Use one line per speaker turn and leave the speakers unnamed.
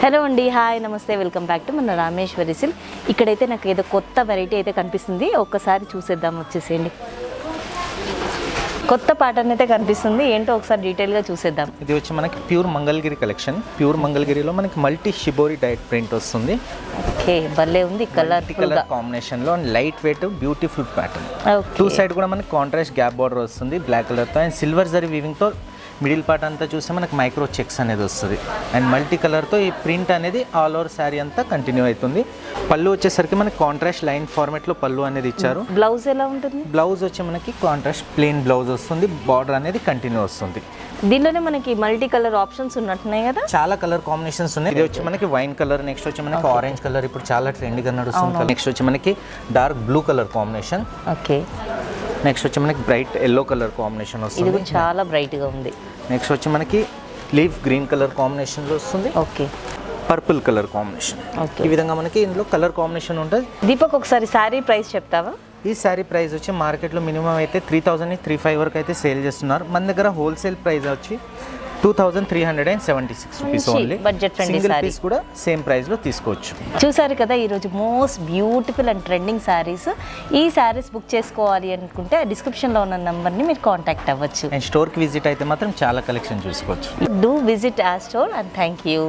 Hello అండి, hi, నమస్తే, welcome back to మన రామేశ్వరి సిల్క్. ఇక్కడైతే నాకు ఏదో కొత్త వెరైటీ అయితే కనిపిస్తుంది, ఒక్కసారి చూసేద్దాం. వచ్చేసేయండి, కొత్త ప్యాటర్న్ అయితే కనిపిస్తుంది. ఏంటో ఒకసారి డీటెయిల్గా చూసేద్దాం.
ఇది వచ్చి మనకి ప్యూర్ మంగళగిరి కలెక్షన్. ప్యూర్ మంగళగిరిలో మనకి మల్టీ షిబోరి డైట్ ప్రింట్ వస్తుంది.
ఓకే, భలే ఉంది. కలర్
కాంబినేషన్లో light weight beautiful pattern. Two side కూడా మనకి కాంట్రాస్ట్ గ్యాప్ బార్డర్ వస్తుంది బ్లాక్ కలర్తో, అండ్ సిల్వర్ జరీ వీవింగ్తో మిడిల్ పార్ట్ అంతా చూస్తే మనకి మైక్రో చెక్స్ అనేది వస్తుంది. అండ్ మల్టీ కలర్తో ఈ ప్రింట్ అనేది ఆల్ ఓవర్ శారీ అంతా కంటిన్యూ అవుతుంది. పళ్ళు వచ్చేసరికి మనకి కాంట్రాస్ట్ లైన్ ఫార్మేట్లో పళ్ళు అనేది ఇచ్చారు.
బ్లౌజ్ ఎలా ఉంటుంది?
బ్లౌజ్ వచ్చి మనకి కాంట్రాస్ట్ ప్లెయిన్ బ్లౌజ్ వస్తుంది, బార్డర్ అనేది కంటిన్యూ వస్తుంది.
దీనిలోనే మనకి మల్టీ కలర్ ఆప్షన్స్ ఉన్నట్టున్నాయి కదా,
చాలా కలర్ కాంబినేషన్స్ ఉన్నాయి. ఇది వచ్చి మనకి వైన్ కలర్, నెక్స్ట్ వచ్చి మనకి ఆరెంజ్ కలర్, ఇప్పుడు చాలా ట్రెండ్గా నడుస్తుంది. నెక్స్ట్ వచ్చి మనకి dark blue colour combination.
Okay,
next వచ్చి మనకి బ్రైట్ ఎల్లో కలర్ కాంబినేషన్ వస్తుంది.
ఇది చాలా బ్రైట్గా ఉంది.
నెక్స్ట్ వచ్చి మనకి లీఫ్ గ్రీన్ కలర్ కాంబినేషన్లో వస్తుంది.
Okay,
purple colour combination. ఈ విధంగా మనకి ఇందులో కలర్ కాంబినేషన్ ఉంటుంది.
దీపక్, ఒకసారి శారీ ప్రైస్ చెప్తావా?
ఈ శారీ ప్రైస్ వచ్చి మార్కెట్లో మినిమం అయితే 3000-3500 వరకు అయితే సేల్ చేస్తున్నారు. మన దగ్గర హోల్సేల్ ప్రైస్ వచ్చి 2376 rupees only.
Budget friendly
single
sari
piece కూడా సేమ్ ప్రైస్లో తీసుకోవచ్చు.
చూసారు కదా, ఈరోజు most beautiful and trending saris. ఈ శారీస్ బుక్ చేసుకోవాలి అనుకుంటే డిస్క్రిప్షన్లో ఉన్న నెంబర్ని మీరు కాంటాక్ట్ అవ్వచ్చు.
అండ్ స్టోర్కి విజిట్ అయితే మాత్రం చాలా కలెక్షన్ చూసుకోవచ్చు.
డూ విజిట్ ఆ స్టోర్, అండ్ థ్యాంక్ యూ.